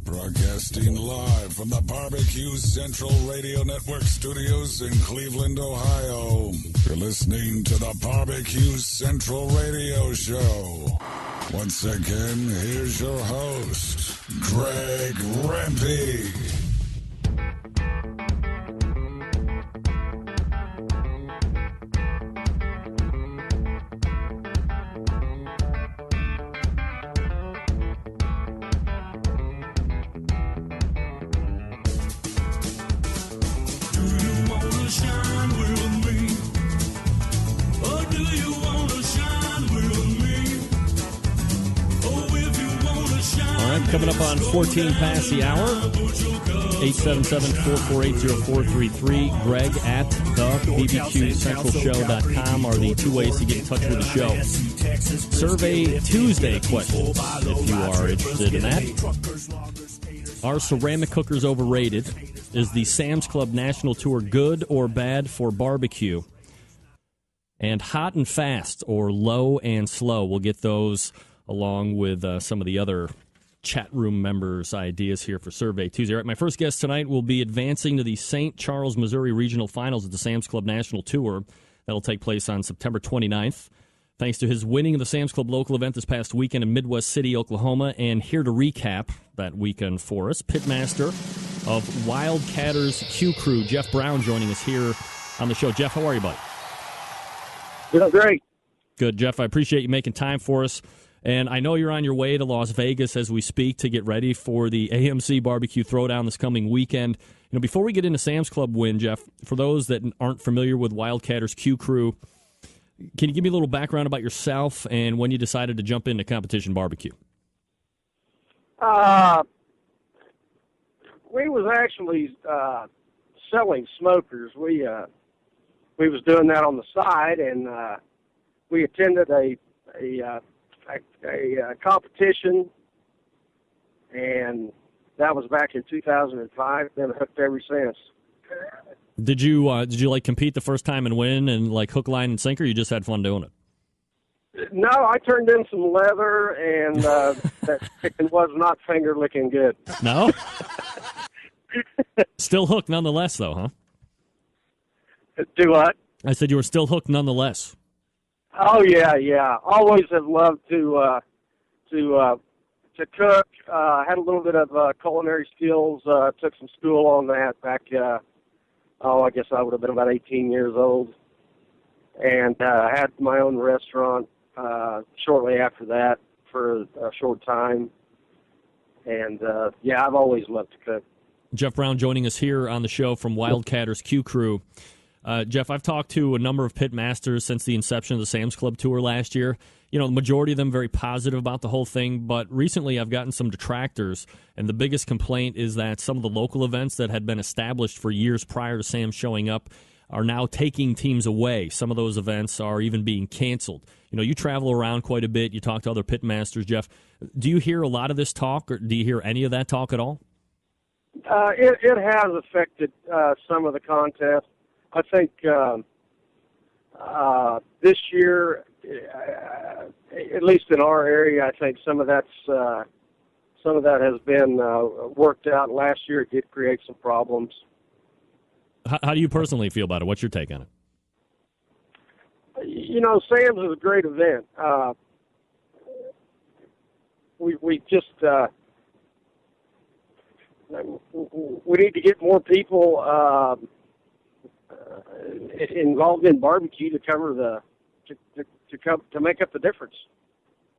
Broadcasting live from the Barbecue Central Radio Network studios in Cleveland, Ohio. You're listening to the Barbecue Central Radio Show. Once again, here's your host, Greg Rempe. Coming up on 14 past the hour, 877-448-0433. Greg at thebbqcentralshow.com are the two ways to get in touch with the show. Survey Tuesday questions, if you are interested in that. Are ceramic cookers overrated? Is the Sam's Club National Tour good or bad for barbecue? And hot and fast or low and slow? We'll get those along with some of the other chat room members' ideas here for Survey Tuesday. All right, my first guest tonight will be advancing to the St. Charles, Missouri Regional Finals at the Sam's Club National Tour. That'll take place on September 29th. Thanks to his winning of the Sam's Club local event this past weekend in Midwest City, Oklahoma. And here to recap that weekend for us, Pitmaster of Wildcatters Q Crew, Jeff Brown, joining us here on the show. Jeff, how are you, buddy? Doing great. Good, Jeff. I appreciate you making time for us. And I know you're on your way to Las Vegas as we speak to get ready for the AMC Barbecue Throwdown this coming weekend. You know, before we get into Sam's Club win, Jeff, for those that aren't familiar with Wildcatters Q Crew, can you give me a little background about yourself and when you decided to jump into competition barbecue? We was actually selling smokers. We was doing that on the side, and we attended a competition, and that was back in 2005. Been hooked ever since. Did you like compete the first time and win and like hook, line, and sinker? Or you just had fun doing it? No, I turned in some leather, and that chicken was not finger licking good. No. Still hooked nonetheless, though, huh? Do what? I said you were still hooked nonetheless. Oh yeah. Always have loved to cook. Had a little bit of culinary skills. Took some school on that back. I guess I would have been about 18 years old, and had my own restaurant shortly after that for a short time. And I've always loved to cook. Jeff Brown joining us here on the show from Wildcatters Q Crew. Jeff, I've talked to a number of Pitmasters since the inception of the Sam's Club Tour last year. You know, the majority of them very positive about the whole thing, but recently I've gotten some detractors, and the biggest complaint is that some of the local events that had been established for years prior to Sam showing up are now taking teams away. Some of those events are even being canceled. You know, you travel around quite a bit. You talk to other Pitmasters, Jeff. Do you hear a lot of this talk, or do you hear any of that talk at all? It has affected some of the contests. I think this year, at least in our area, I think some of that has been worked out. Last year, it did create some problems. How do you personally feel about it? What's your take on it? You know, Sam's is a great event. We just we need to get more people involved in barbecue to cover to make up the difference.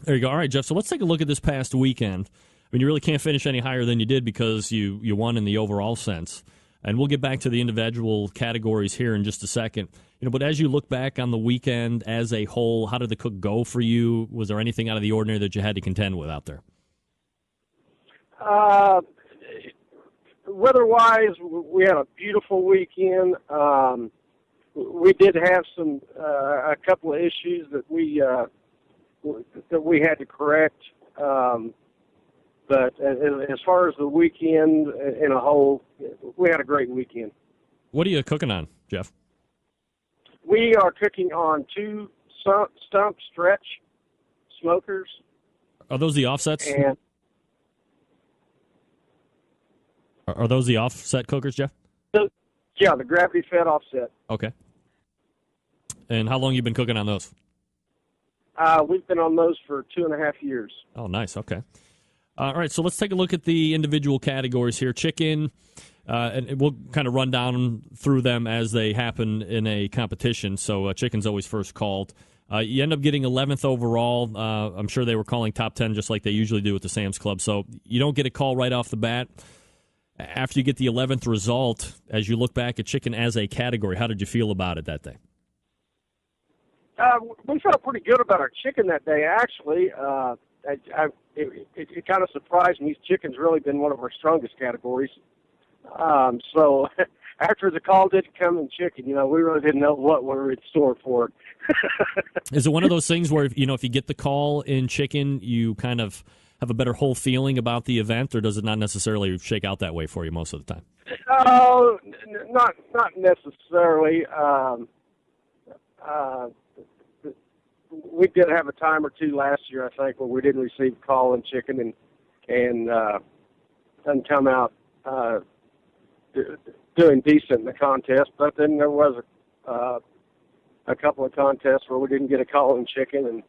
There you go. All right, Jeff. So let's take a look at this past weekend. I mean, you really can't finish any higher than you did because you won in the overall sense. And we'll get back to the individual categories here in just a second. You know, but as you look back on the weekend as a whole, how did the cook go for you? Was there anything out of the ordinary that you had to contend with out there? Weather-wise, we had a beautiful weekend. We did have a couple of issues that we had to correct. But as far as the weekend in a whole, we had a great weekend. What are you cooking on, Jeff? We are cooking on 2 stump stretch smokers. Are those the offsets? And Are those the offset cookers, Jeff? Yeah, the gravity-fed offset. Okay. And how long you been cooking on those? We've been on those for 2.5 years. Oh, nice. Okay. All right, so let's take a look at the individual categories here. Chicken, and we'll kind of run down through them as they happen in a competition. So chicken's always first called. You end up getting 11th overall. I'm sure they were calling top 10 just like they usually do at the Sam's Club. So you don't get a call right off the bat. After you get the 11th result, as you look back at chicken as a category, how did you feel about it that day? We felt pretty good about our chicken that day, actually. It kind of surprised me. Chicken's really been one of our strongest categories. So after the call did come in chicken, we really didn't know what we were in store for. Is it one of those things where, if you get the call in chicken, you kind of have a better whole feeling about the event, or does it not necessarily shake out that way for you most of the time? Oh, not necessarily. We did have a time or two last year, I think, where we didn't receive a call in chicken and come out doing decent in the contest. But then there was a couple of contests where we didn't get a call in chicken, and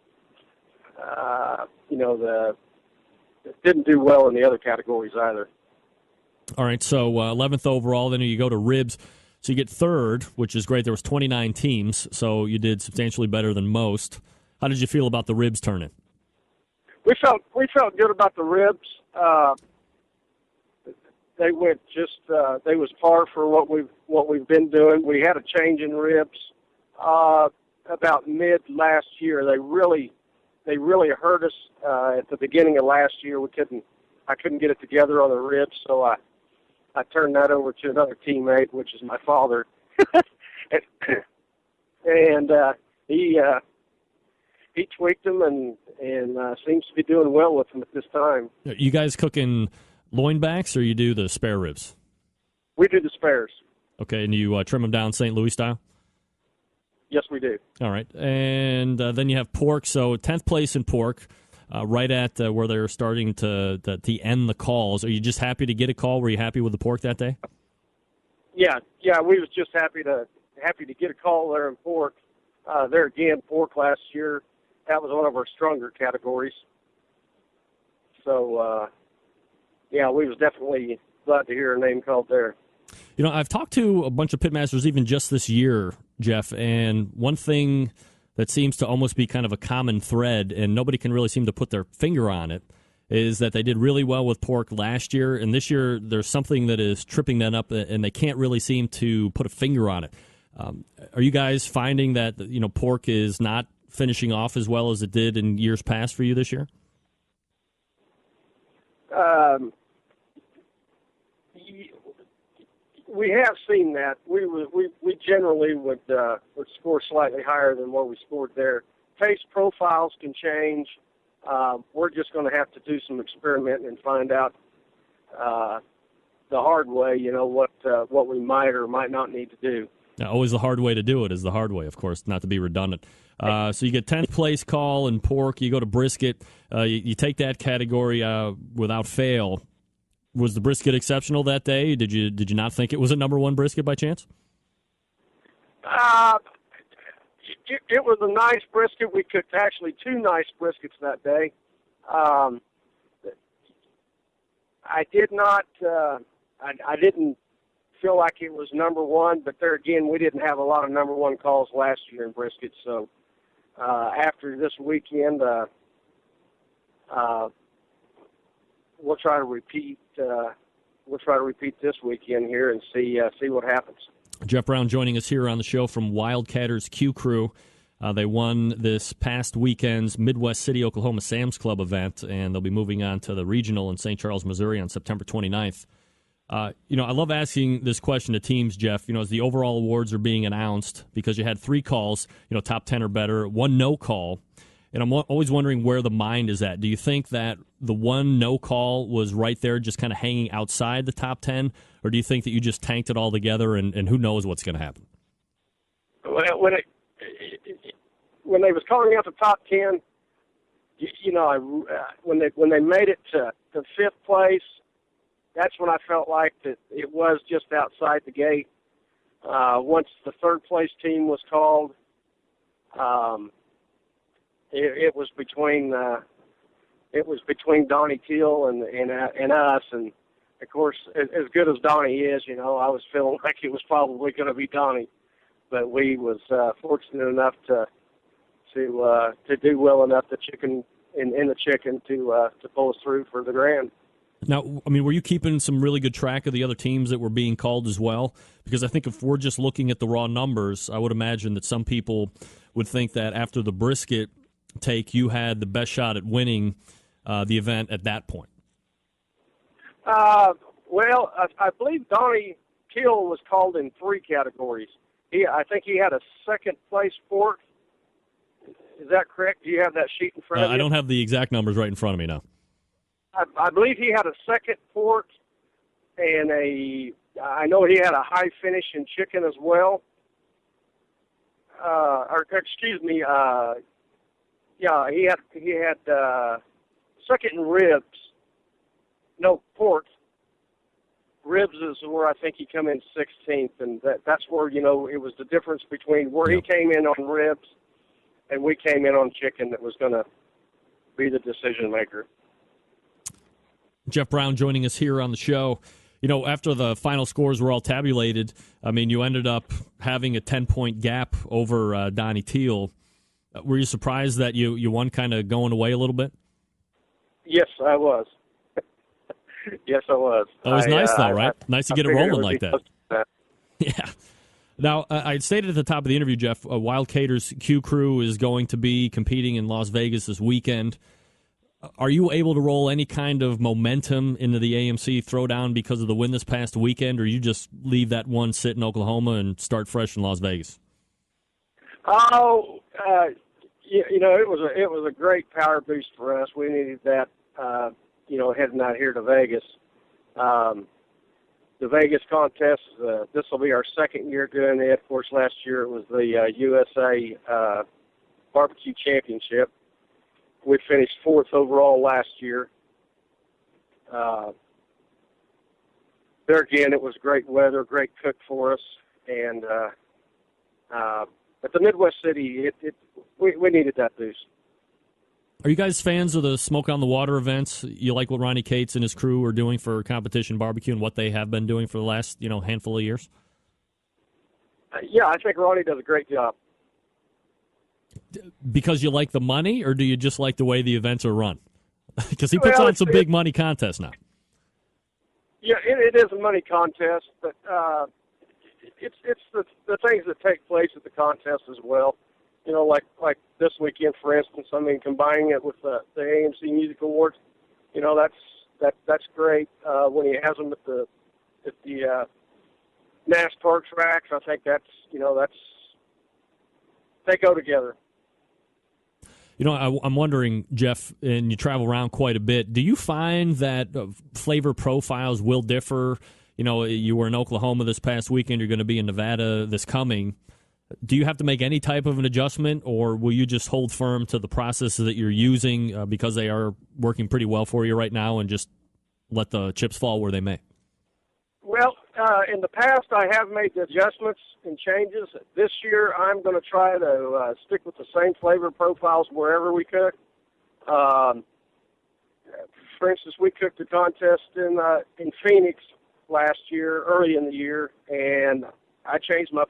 didn't do well in the other categories either. All right, so 11th overall. Then you go to ribs. So you get third, which is great. There was 29 teams, so you did substantially better than most. How did you feel about the ribs turn-in? We felt good about the ribs. They went they was par for what we've been doing. We had a change in ribs about mid last year. They really hurt us at the beginning of last year. I couldn't get it together on the ribs, so I turned that over to another teammate, which is my father, and he tweaked them and seems to be doing well with them at this time. You guys cooking loin backs, or you do the spare ribs? We do the spares. Okay, and you trim them down St. Louis style? Yes, we do. All right, and then you have pork. So 10th place in pork. Right at where they're starting to end the calls. Are you just happy to get a call? Were you happy with the pork that day? Yeah, we was just happy to get a call there in pork. There again, pork last year, that was one of our stronger categories. So, we was definitely glad to hear a name called there. I've talked to a bunch of pitmasters even just this year, Jeff, and one thing that seems to almost be kind of a common thread, and nobody can really seem to put their finger on it, is that they did really well with pork last year, and this year there's something that is tripping that up, and they can't really seem to put a finger on it. Are you guys finding that pork is not finishing off as well as it did in years past for you this year? We have seen that. We generally would score slightly higher than what we scored there. Taste profiles can change. We're just going to have to do some experimenting and find out the hard way. What we might or might not need to do. Now, always the hard way to do it is the hard way, of course, not to be redundant. So you get 10th place call in pork. You go to brisket. You take that category without fail. Was the brisket exceptional that day? Did you not think it was a number one brisket by chance? It was a nice brisket. We cooked actually 2 nice briskets that day. I did not. I didn't feel like it was number one, but there again, we didn't have a lot of number one calls last year in brisket. So after this weekend, we'll try to repeat. We'll try to repeat this weekend here and see what happens. Jeff Brown joining us here on the show from Wildcatters Q Crew. They won this past weekend's Midwest City, Oklahoma Sam's Club event, and they'll be moving on to the regional in St. Charles, Missouri on September 29th. I love asking this question to teams, Jeff, as the overall awards are being announced, because you had 3 calls, top 10 or better, 1 no call. And I'm always wondering where the mind is at. Do you think that the 1 no call was right there just kind of hanging outside the top 10, or do you think that you just tanked it all together and who knows what's going to happen? When they was calling out the top 10, when they made it to 5th place, that's when I felt like that it was just outside the gate. Once the third place team was called, it was between Donnie Teal and us, and of course, as good as Donnie is, I was feeling like it was probably going to be Donnie, but we was fortunate enough to do well enough in the chicken to pull us through for the grand. Now, I mean, were you keeping some really good track of the other teams that were being called as well? Because I think if we're just looking at the raw numbers, I would imagine that some people would think that after the brisket take, you had the best shot at winning the event at that point. Well, I believe Donnie Teal was called in 3 categories. I think he had a second place fourth. Is that correct? Do you have that sheet in front of you? I don't have the exact numbers right in front of me now. I believe he had a second port and I know he had a high finish in chicken as well. He had second in ribs. No, port. Ribs is where I think he come in 16th, and that's where, it was the difference between where he came in on ribs and we came in on chicken that was going to be the decision maker. Jeff Brown joining us here on the show. After the final scores were all tabulated, I mean, you ended up having a 10-point gap over Donnie Teal. Were you surprised that you won, kind of going away a little bit? Yes, I was. Yes, I was. That was nice, though, right? Nice to get it rolling like that. Yeah. Now, I stated at the top of the interview, Jeff, Wildcatters Q Crew is going to be competing in Las Vegas this weekend. Are you able to roll any kind of momentum into the AMC Throwdown because of the win this past weekend, or you just leave that one sit in Oklahoma and start fresh in Las Vegas? Oh, it was a great power boost for us. We needed that, heading out here to Vegas. The Vegas contest, this will be our second year doing it. Of course, last year it was the USA Barbecue Championship. We finished 4th overall last year. There again, it was great weather, great cook for us, and at the Midwest City, we needed that boost. Are you guys fans of the Smoke on the Water events? You like what Ronnie Cates and his crew are doing for competition barbecue and what they have been doing for the last handful of years? Yeah, I think Ronnie does a great job. Because you like the money, or do you just like the way the events are run? Because he puts on some big money contests now. Yeah, it is a money contest, but it's the things that take place at the contest as well. Like this weekend, for instance. I mean, combining it with the AMC Music Awards, that's great. When he has them at the NASCAR tracks, I think that's they go together. I'm wondering, Jeff, and you travel around quite a bit, do you find that flavor profiles will differ? You were in Oklahoma this past weekend, you're going to be in Nevada this coming. Do you have to make any type of an adjustment, or will you just hold firm to the processes that you're using because they are working pretty well for you right now and just let the chips fall where they may? Well, in the past, I have made the adjustments and changes. This year, I'm going to try to stick with the same flavor profiles wherever we cook. For instance, we cooked a contest in Phoenix last year, early in the year, and I changed my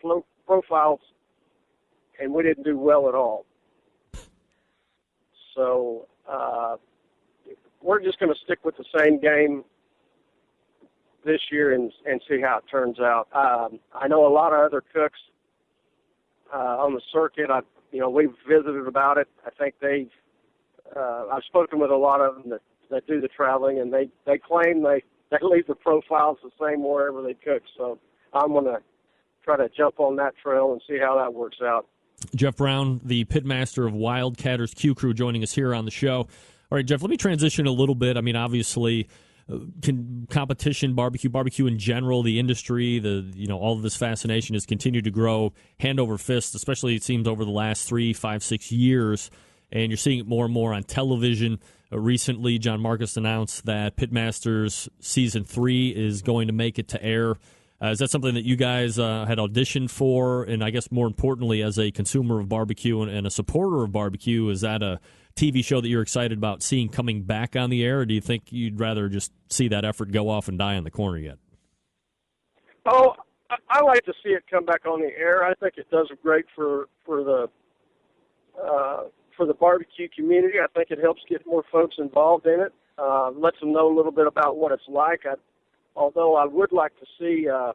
profiles, and we didn't do well at all. So we're just going to stick with the same game this year and see how it turns out. I know a lot of other cooks on the circuit. We've visited about it. I think I've spoken with a lot of them that do the traveling, and they claim they leave the profiles the same wherever they cook. So I'm going to try to jump on that trail and see how that works out. Jeff Brown, the pitmaster of Wildcatters Q Crew, joining us here on the show. All right, Jeff, let me transition a little bit. I mean, obviously, competition, barbecue in general, the industry, all of this fascination has continued to grow hand over fist, especially it seems over the last 3, 5, 6 years. and you're seeing it more and more on television. Recently, John Marcus announced that Pitmasters Season 3 is going to make it to air. Is that something that you guys had auditioned for? And I guess more importantly, as a consumer of barbecue and a supporter of barbecue, is that a TV show that you're excited about seeing coming back on the air, or do you think you'd rather just see that effort go off and die in the corner yet? Oh, I like to see it come back on the air. I think it does great for the barbecue community. I think it helps get more folks involved in it, lets them know a little bit about what it's like. Although I would like to see a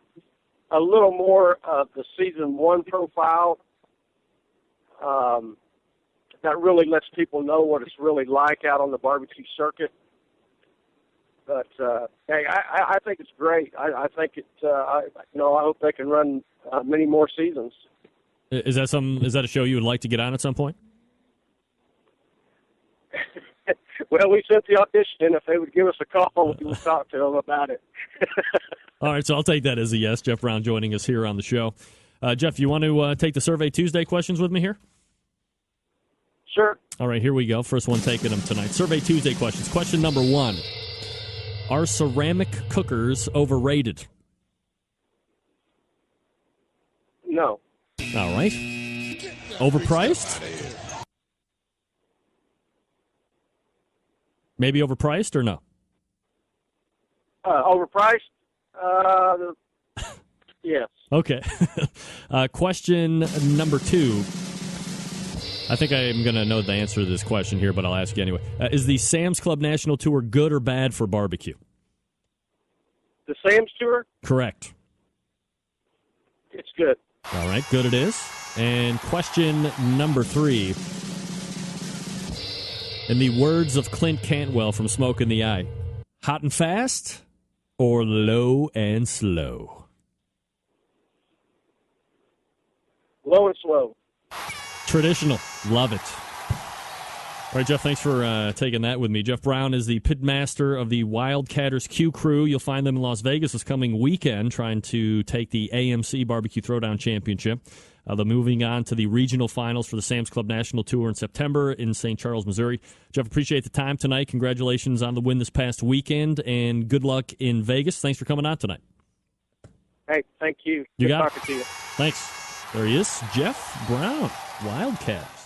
little more of the Season 1 profile that really lets people know what it's really like out on the barbecue circuit. But, hey, I think it's great. I think I hope they can run many more seasons. Is that a show you would like to get on at some point? Well, we sent the audition in. If they would give us a call, we would talk to them about it. All right, so I'll take that as a yes. Jeff Brown joining us here on the show. Jeff, you want to take the Survey Tuesday questions with me here? Sure. All right, here we go. First one taking them tonight. Survey Tuesday questions. Question number 1. Are ceramic cookers overrated? No. All right. Overpriced? Maybe overpriced or no? Overpriced? Yes. Okay. Question number 2. I think I'm going to know the answer to this question here, but I'll ask you anyway. Is the Sam's Club National Tour good or bad for barbecue? The Sam's Tour? Correct. It's good. All right, good it is. And question number 3. In the words of Clint Cantwell from Smoke in the Eye, hot and fast or low and slow? Low and slow. Traditional. Love it. All right, Jeff, thanks for taking that with me. Jeff Brown is the pitmaster of the Wildcatters Q Crew. You'll find them in Las Vegas this coming weekend trying to take the AMC Barbecue Throwdown Championship. They're moving on to the regional finals for the Sam's Club National Tour in September in St. Charles, Missouri. Jeff, appreciate the time tonight. Congratulations on the win this past weekend, and good luck in Vegas. Thanks for coming on tonight. Hey, thank you. You Good got talking it. to you. Thanks. There he is, Jeff Brown, Wildcats.